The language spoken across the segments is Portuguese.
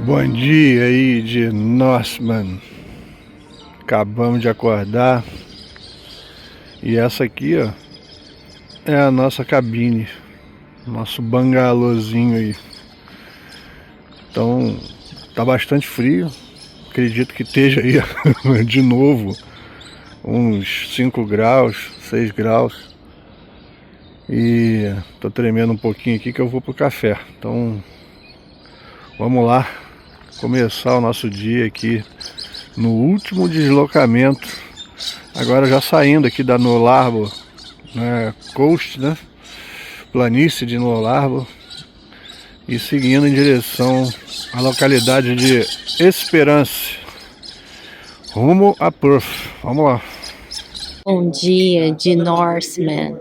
Bom dia aí de Norseman. Acabamos de acordar e essa aqui, ó, é a nossa cabine, nosso bangalôzinho aí. Então, tá bastante frio. Acredito que esteja aí de novo uns 5 graus, 6 graus. E tô tremendo um pouquinho aqui que eu vou pro café. Então, vamos lá começar o nosso dia aqui no último deslocamento, agora já saindo aqui da Nolarbo, né, Coast, né, planície de Nolarbo, e seguindo em direção à localidade de Esperance, rumo a Perth. Vamos lá. Bom dia de Norseman.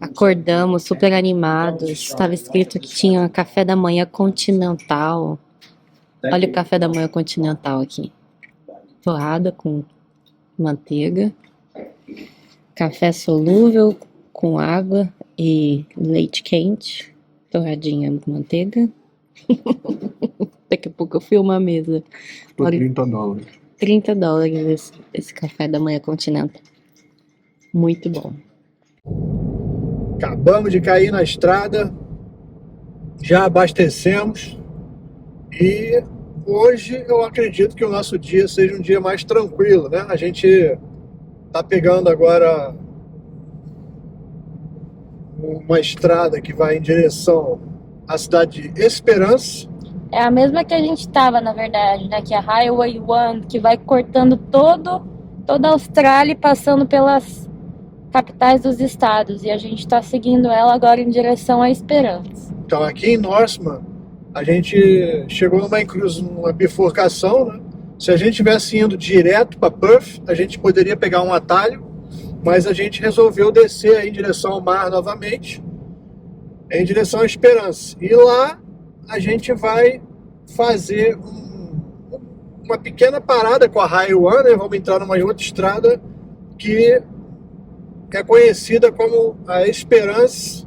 Acordamos super animados. Estava escrito que tinha café da manhã continental. Olha o café da manhã continental aqui. Torrada com manteiga, café solúvel com água e leite quente, torradinha com manteiga. Daqui a pouco eu filmo a mesa. Por $30. $30 esse café da manhã continental. Muito bom. Acabamos de cair na estrada, já abastecemos e hoje eu acredito que o nosso dia seja um dia mais tranquilo, né? A gente tá pegando agora uma estrada que vai em direção à cidade de Esperance. É a mesma que a gente tava, na verdade, né? Que é a Highway 1, que vai cortando toda a Austrália e passando pelas capitais dos estados. E a gente tá seguindo ela agora em direção à Esperança. Então aqui em Norseman a gente chegou numa bifurcação, né? Se a gente estivesse indo direto para Perth, a gente poderia pegar um atalho, mas a gente resolveu descer aí em direção ao mar novamente, em direção à Esperança. E lá a gente vai fazer uma pequena parada com a Highway 1, né? Vamos entrar numa outra estrada que é conhecida como a Esperance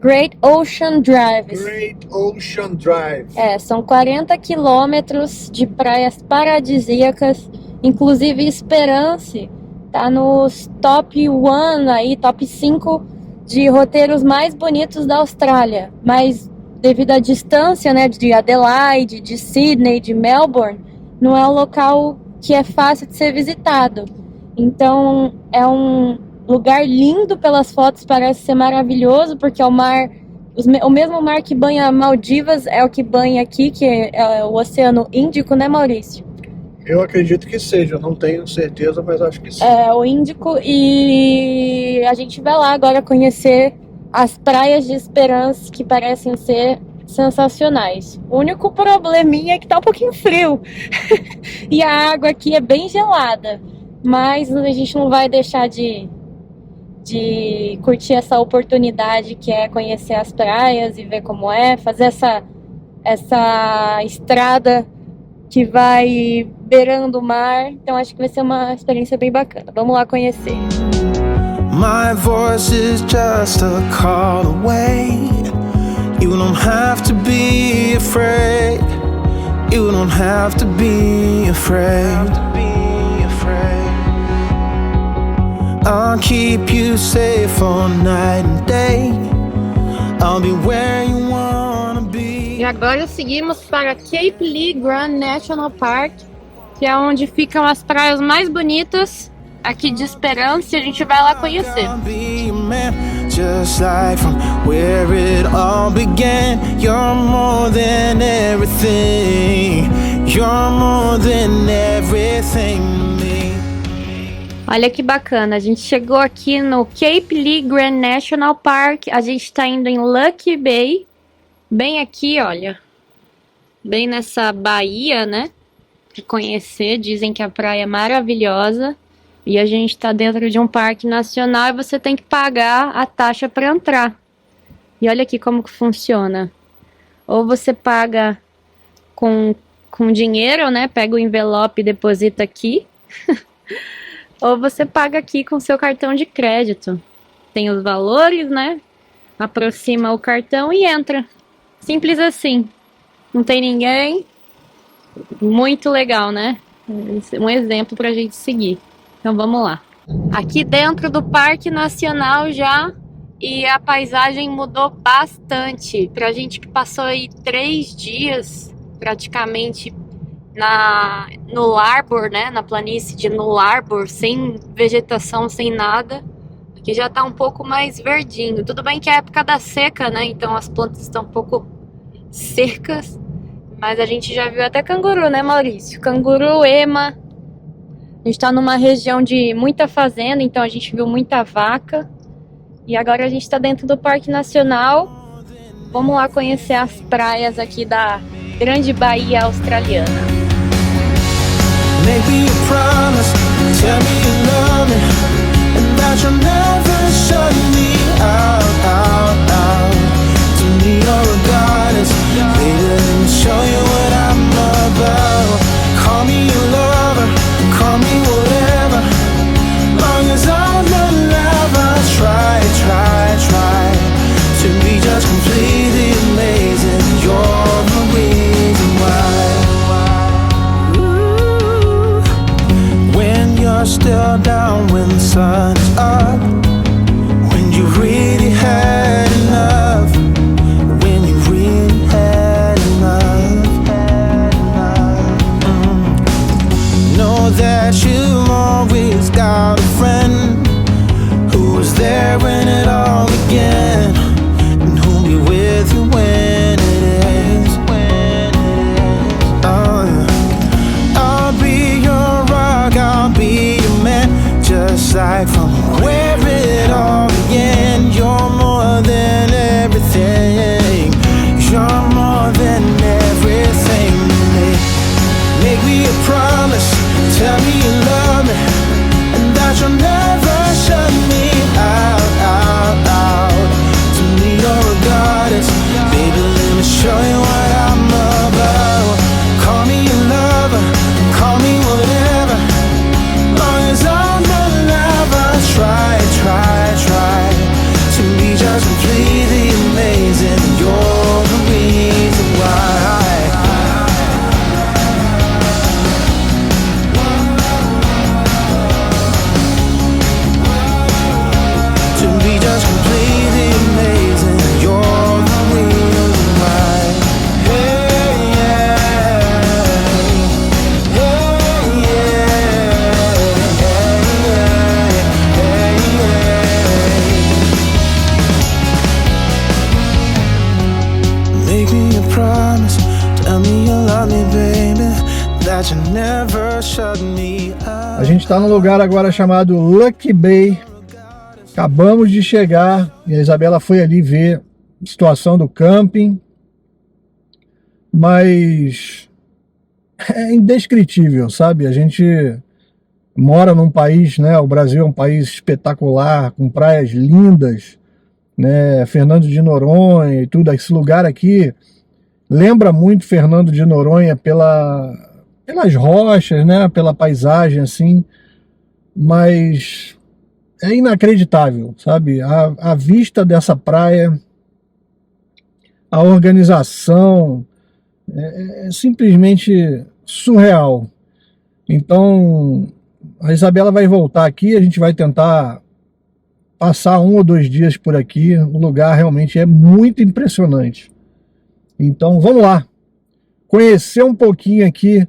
Great Ocean Drive. Great Ocean Drive. São 40 quilômetros de praias paradisíacas, inclusive Esperance tá nos top 1 aí, top 5 de roteiros mais bonitos da Austrália, mas devido à distância, né, de Adelaide, de Sydney, de Melbourne, não é um local que é fácil de ser visitado. Então é um lugar lindo pelas fotos, parece ser maravilhoso, porque é o mar, o mesmo mar que banha Maldivas é o que banha aqui, que é o Oceano Índico, né, Maurício? Eu acredito que seja, não tenho certeza, mas acho que sim. É o Índico, e a gente vai lá agora conhecer as praias de Esperance, que parecem ser sensacionais. O único probleminha é que tá um pouquinho frio e a água aqui é bem gelada, mas a gente não vai deixar de curtir essa oportunidade que é conhecer as praias e ver como é, fazer essa estrada que vai beirando o mar. Então acho que vai ser uma experiência bem bacana. Vamos lá conhecer. My voice is just a call away. You don't have to be afraid. You don't have to be afraid. I'll keep you safe all night and day. I'll be where you wanna be. E agora seguimos para Cape Leigh Grand National Park, que é onde ficam as praias mais bonitas aqui de Esperance, e a gente vai lá conhecer. Just like from where it all began. You're more than everything. You're more than everything to me. Olha que bacana, a gente chegou aqui no Cape Leigh Grand National Park, a gente tá indo em Lucky Bay, bem aqui, olha, bem nessa baía, né, de conhecer, dizem que a praia é maravilhosa, e a gente tá dentro de um parque nacional e você tem que pagar a taxa para entrar. E olha aqui como que funciona, ou você paga com dinheiro, né, pega o envelope e deposita aqui, ou você paga aqui com seu cartão de crédito. Tem os valores, né? Aproxima o cartão e entra. Simples assim. Não tem ninguém. Muito legal, né? Um exemplo pra gente seguir. Então vamos lá. Aqui dentro do Parque Nacional já, e a paisagem mudou bastante. Pra gente que passou aí 3 dias praticamente no Arbor, né? Na planície de no Arbor, sem vegetação, sem nada. Aqui já tá um pouco mais verdinho. Tudo bem que é época da seca, né? Então as plantas estão um pouco secas. Mas a gente já viu até canguru, né, Maurício? Canguru, ema. A gente tá numa região de muita fazenda, então a gente viu muita vaca. E agora a gente tá dentro do Parque Nacional. Vamos lá conhecer as praias aqui da Grande Baía Australiana. Make me a promise, tell me you love me, and that you'll never shut me out. To me you're a goddess, baby, let me show you what I'm about. Call me your lover, call me whatever, long as I'm alive, I'll try to be just completely amazing. You're the reason why. You're still down when the sun is up, when you really had enough, when you really had enough. Know that you've always got a friend who was there when it all began, and who'll be with you when it ends. I'll be your rock, I'll be your man, just like from where it all began. You're more than everything, you're more than everything to me. Make me a promise, tell me you love me, and that you'll never shut me out. To me you're a goddess, baby, let me show you what I'm about. Call me your lover, call me whatever, long as I'm alive, I'll try to be just completely amazing. You're the reason why. To be just completely amazing. You're the reason why. Hey, yeah. Make me a promise, tell me you love me, baby, that you never shut me out. A gente está num lugar agora chamado Lucky Bay. Acabamos de chegar e a Isabela foi ali ver a situação do camping. Mas é indescritível, sabe? A gente mora num país, né? O Brasil é um país espetacular, com praias lindas, né? Fernando de Noronha e tudo. Esse lugar aqui lembra muito Fernando de Noronha pelas rochas, né? Pela paisagem, assim. Mas é inacreditável, sabe? A vista dessa praia, a organização, é simplesmente surreal. Então, a Isabela vai voltar aqui, a gente vai tentar passar 1 ou 2 dias por aqui. O lugar realmente é muito impressionante. Então, vamos lá. Conhecer um pouquinho aqui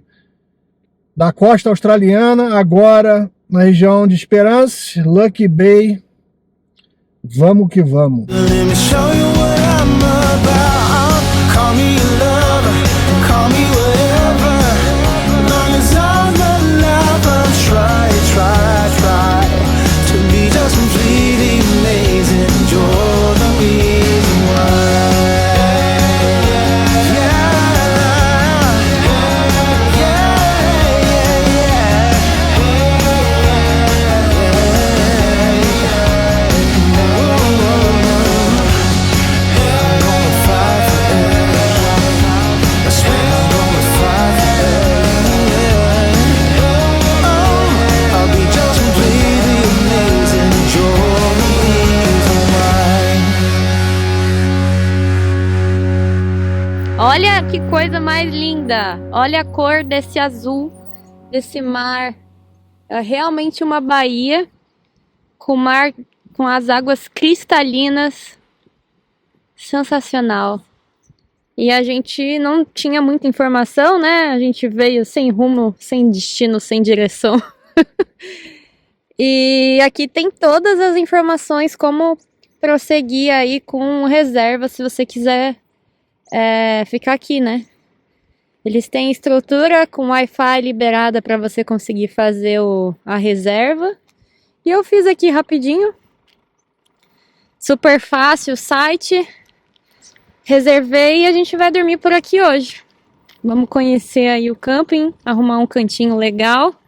da costa australiana, agora na região de Esperance, Lucky Bay. Vamos que vamos. Let me show you what I'm about. Call me your lover, call me whatever, long as I'm alive, I'll try to be just completely amazing. You're the reason why. Olha que coisa mais linda! Olha a cor desse azul, desse mar. É realmente uma baía com mar, com as águas cristalinas. Sensacional. E a gente não tinha muita informação, né? A gente veio sem rumo, sem destino, sem direção. E aqui tem todas as informações como prosseguir aí com reserva se você quiser ficar aqui, né? Eles têm estrutura com Wi-Fi liberada para você conseguir fazer a reserva. E eu fiz aqui rapidinho. Super fácil o site. Reservei e a gente vai dormir por aqui hoje. Vamos conhecer aí o camping, arrumar um cantinho legal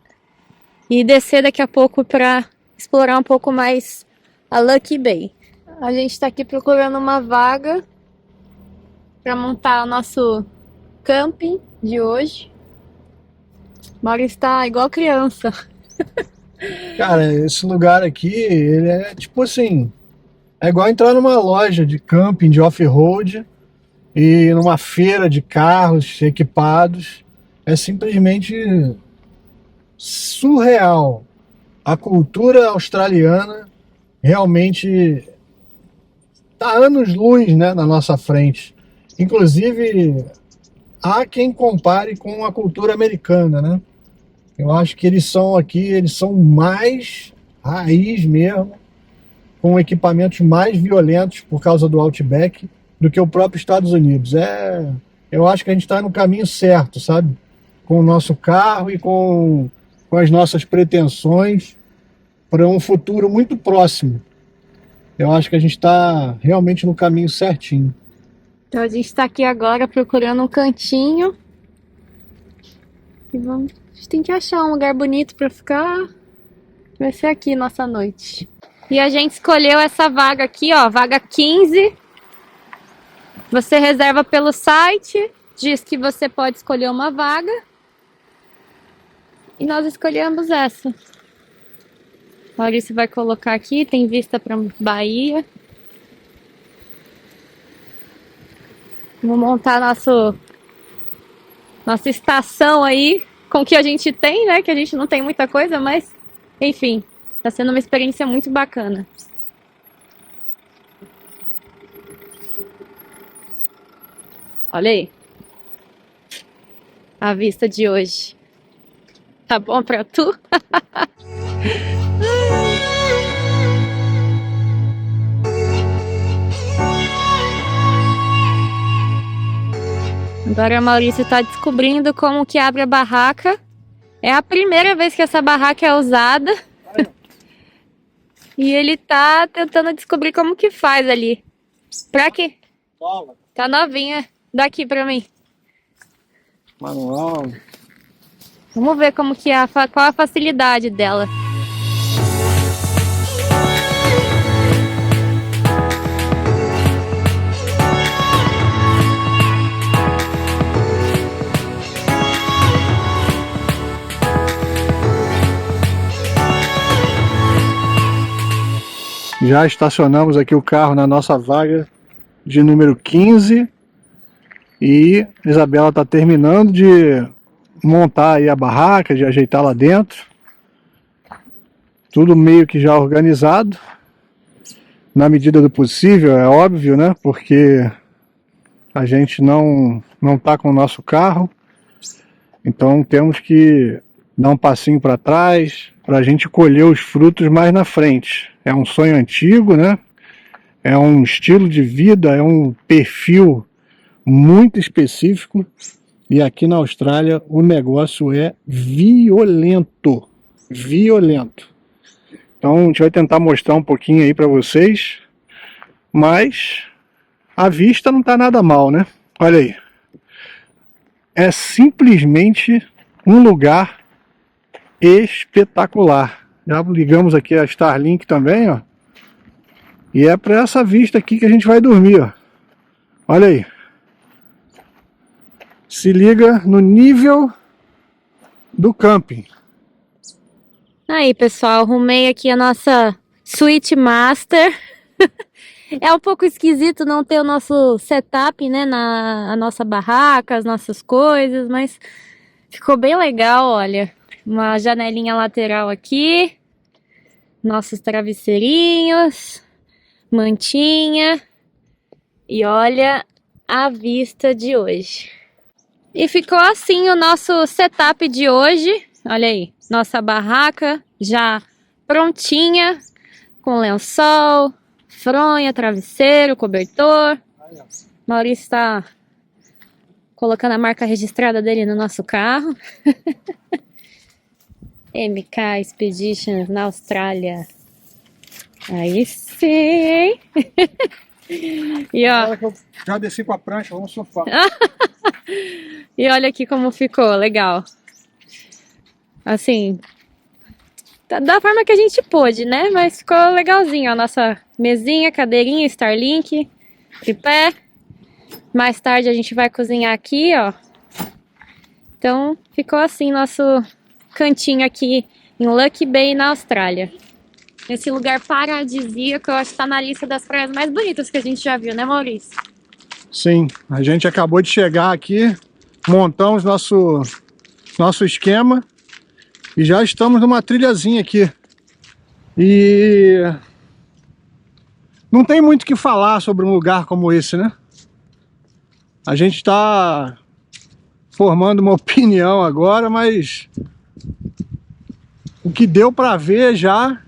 e descer daqui a pouco para explorar um pouco mais a Lucky Bay. A gente está aqui procurando uma vaga para montar o nosso camping de hoje. Mauro está igual criança. Cara, esse lugar aqui, ele é tipo assim, é igual entrar numa loja de camping, de off-road e numa feira de carros equipados. É simplesmente surreal. A cultura australiana realmente está anos-luz, né, na nossa frente. Inclusive, há quem compare com a cultura americana, né? Eu acho que eles são mais raiz mesmo, com equipamentos mais violentos por causa do Outback do que o próprio Estados Unidos. Eu acho que a gente está no caminho certo, sabe? Com o nosso carro e com as nossas pretensões para um futuro muito próximo. Eu acho que a gente está realmente no caminho certinho. Então a gente está aqui agora procurando um cantinho. E a gente tem que achar um lugar bonito para ficar. Vai ser aqui nossa noite. E a gente escolheu essa vaga aqui, ó, vaga 15. Você reserva pelo site, diz que você pode escolher uma vaga. E nós escolhemos essa. Maurício vai colocar aqui, tem vista para Bahia. Vamos montar nossa estação aí com o que a gente tem, né? Que a gente não tem muita coisa, mas enfim, tá sendo uma experiência muito bacana. Olha aí. A vista de hoje. Tá bom pra tu? Agora o Maurício tá descobrindo como que abre a barraca. É a primeira vez que essa barraca é usada. E ele tá tentando descobrir como que faz ali. Pra quê? Nova. Tá novinha. Dá aqui pra mim. Manual. Vamos ver como que é, qual a facilidade dela. Já estacionamos aqui o carro na nossa vaga de número 15 e Isabela está terminando de montar aí a barraca, de ajeitar lá dentro. Tudo meio que já organizado, na medida do possível, é óbvio, né? Porque a gente não está com o nosso carro, então temos que dar um passinho para trás para a gente colher os frutos mais na frente. É um sonho antigo, né? É um estilo de vida, é um perfil muito específico. E aqui na Austrália o negócio é violento. Violento. Então a gente vai tentar mostrar um pouquinho aí para vocês. Mas a vista não tá nada mal, né? Olha aí. É simplesmente um lugar espetacular. Já ligamos aqui a Starlink também, ó. E é para essa vista aqui que a gente vai dormir, ó. Olha aí. Se liga no nível do camping. Aí, pessoal, arrumei aqui a nossa Suite Master. É um pouco esquisito não ter o nosso setup, né, a nossa barraca, as nossas coisas, mas ficou bem legal, olha. Uma janelinha lateral aqui, nossos travesseirinhos, mantinha e olha a vista de hoje. E ficou assim o nosso setup de hoje, olha aí, nossa barraca já prontinha, com lençol, fronha, travesseiro, cobertor. Maurício está colocando a marca registrada dele no nosso carro. MK Expeditions na Austrália. Aí sim! E ó, Agora que eu já desci com a prancha, vamos surfar. e olha aqui como ficou, legal. Assim, da forma que a gente pôde, né? Mas ficou legalzinho a nossa mesinha, cadeirinha, Starlink, tripé. Mais tarde a gente vai cozinhar aqui, ó. Então ficou assim nosso cantinho aqui em Lucky Bay, na Austrália. Esse lugar paradisíaco, eu acho que tá na lista das praias mais bonitas que a gente já viu, né, Maurício? Sim, a gente acabou de chegar aqui, montamos nosso esquema e já estamos numa trilhazinha aqui. E não tem muito o que falar sobre um lugar como esse, né? A gente está formando uma opinião agora, mas o que deu para ver já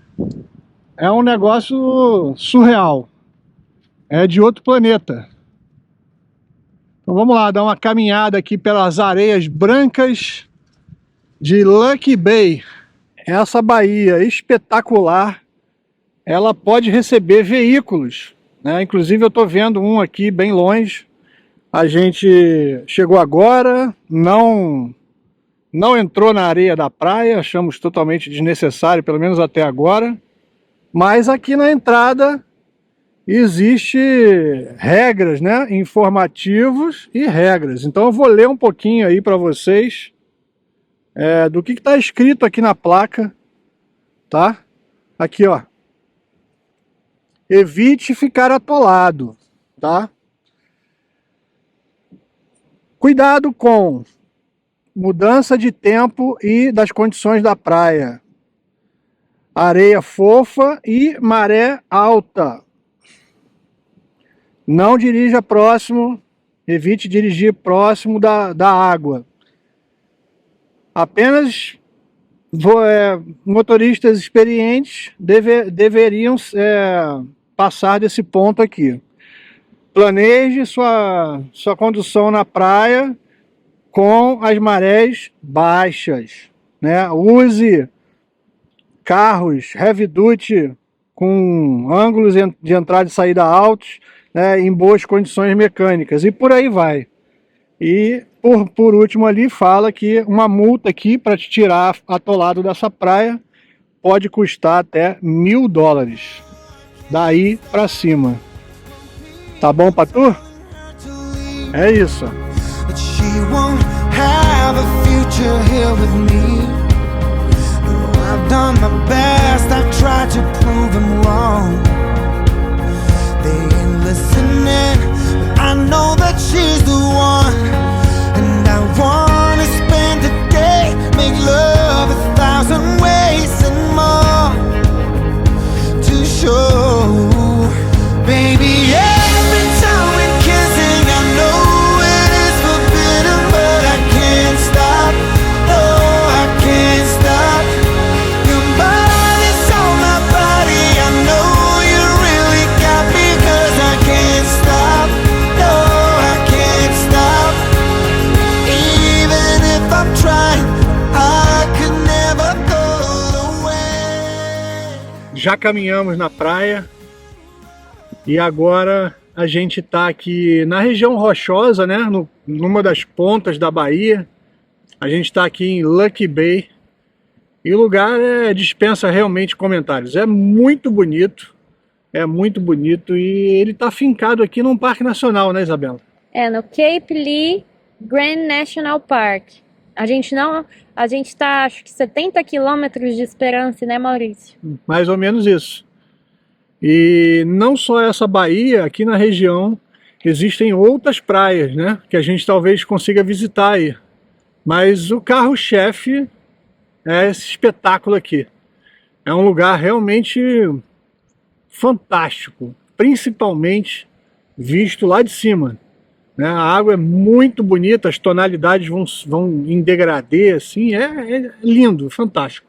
é um negócio surreal. É de outro planeta. Então vamos lá, dar uma caminhada aqui pelas areias brancas de Lucky Bay. Essa baía espetacular, ela pode receber veículos, né? Inclusive eu estou vendo um aqui bem longe. A gente chegou agora, não entrou na areia da praia, achamos totalmente desnecessário, pelo menos até agora. Mas aqui na entrada existe regras, né? Informativos e regras. Então eu vou ler um pouquinho aí para vocês do que está escrito aqui na placa, tá? Aqui, ó. Evite ficar atolado, tá? Cuidado com mudança de tempo e das condições da praia. Areia fofa e maré alta. Não dirija próximo, evite dirigir próximo da água. Apenas motoristas experientes deveriam passar desse ponto aqui. Planeje sua condução na praia com as marés baixas, né? Use carros heavy duty com ângulos de entrada e saída altos, né, em boas condições mecânicas, e por aí vai. E por último ali fala que uma multa aqui para te tirar atolado dessa praia pode custar até $1000, daí para cima. Tá bom pra tu? É isso. But she won't have a future here with me. No, I've done my best, I've tried to prove them wrong. They ain't listening, but I know that she's the one. And I wanna spend a day, make love 1,000 ways and more to show, baby, every time we're kissing, I know it is forbidden, but I can't stop, no, I can't stop. Your body's on my body, I know you really got me, 'cause I can't stop, no, I can't stop. Even if I'm trying, I could never go away. Já caminhamos na praia e agora a gente está aqui na região rochosa, né? Numa das pontas da baía. A gente está aqui em Lucky Bay e o lugar dispensa realmente comentários. É muito bonito e ele está fincado aqui num parque nacional, né, Isabela? No Cape Lee Grand National Park. A gente tá, acho que 70 quilômetros de Esperance, né, Maurício? Mais ou menos isso. E não só essa baía, aqui na região existem outras praias, né, que a gente talvez consiga visitar aí. Mas o carro-chefe é esse espetáculo aqui. É um lugar realmente fantástico, principalmente visto lá de cima, né? A água é muito bonita, as tonalidades vão em degradê, assim, é lindo, fantástico.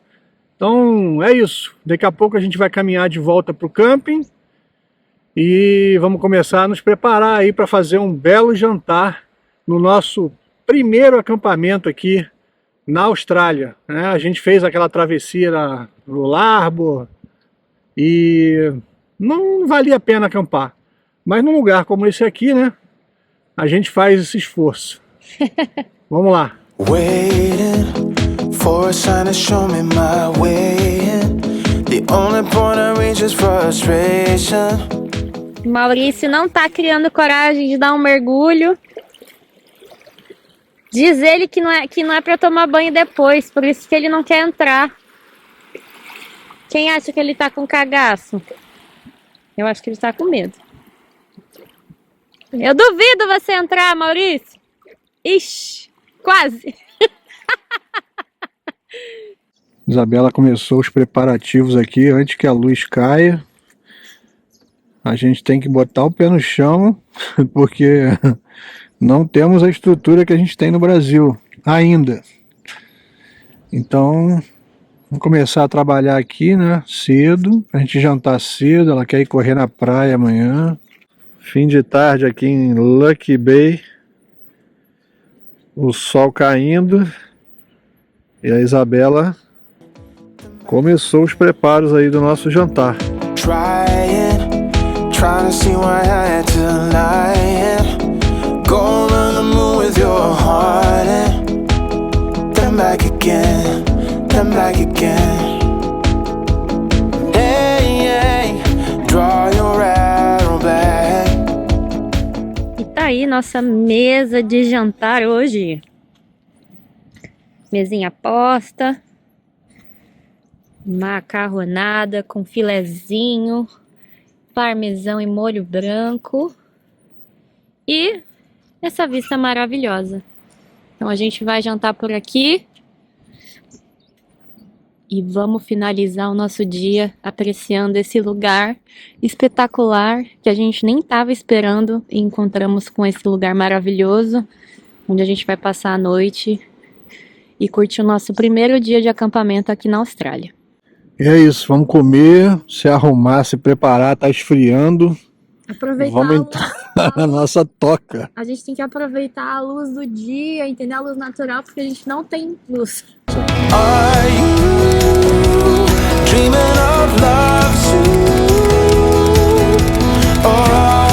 Então é isso, daqui a pouco a gente vai caminhar de volta para o camping e vamos começar a nos preparar aí para fazer um belo jantar no nosso primeiro acampamento aqui na Austrália, né? A gente fez aquela travessia no Larbour e não valia a pena acampar. Mas num lugar como esse aqui, né, a gente faz esse esforço. Vamos lá. Waiting for a sign to show me my way. The only point I reach is frustration. Maurício não tá criando coragem de dar um mergulho. Diz ele que não é para tomar banho depois, por isso que ele não quer entrar. Quem acha que ele tá com cagaço? Eu acho que ele tá com medo. Eu duvido você entrar, Maurício. Ixi, quase. Isabela começou os preparativos aqui antes que a luz caia. A gente tem que botar o pé no chão, porque não temos a estrutura que a gente tem no Brasil ainda. Então, vamos começar a trabalhar aqui, né, cedo, pra gente jantar cedo. Ela quer ir correr na praia amanhã. Fim de tarde aqui em Lucky Bay. O sol caindo. E a Isabela começou os preparos aí do nosso jantar. Trying to see why I had to lie. Go on the moon with your heart and then back again, then back again. Hey, hey, draw your arrow back. E tá aí nossa mesa de jantar hoje. Mesinha posta. Macarronada com filezinho. Parmesão e molho branco. E essa vista maravilhosa. Então a gente vai jantar por aqui. E vamos finalizar o nosso dia apreciando esse lugar espetacular que a gente nem estava esperando. E encontramos com esse lugar maravilhoso, onde a gente vai passar a noite e curtir o nosso primeiro dia de acampamento aqui na Austrália. E é isso, vamos comer, se arrumar, se preparar, tá esfriando. Aproveitar Vamos entrar na nossa toca. A gente tem que aproveitar a luz do dia, entender a luz natural, porque a gente não tem luz. Are you dreaming of love soon? Or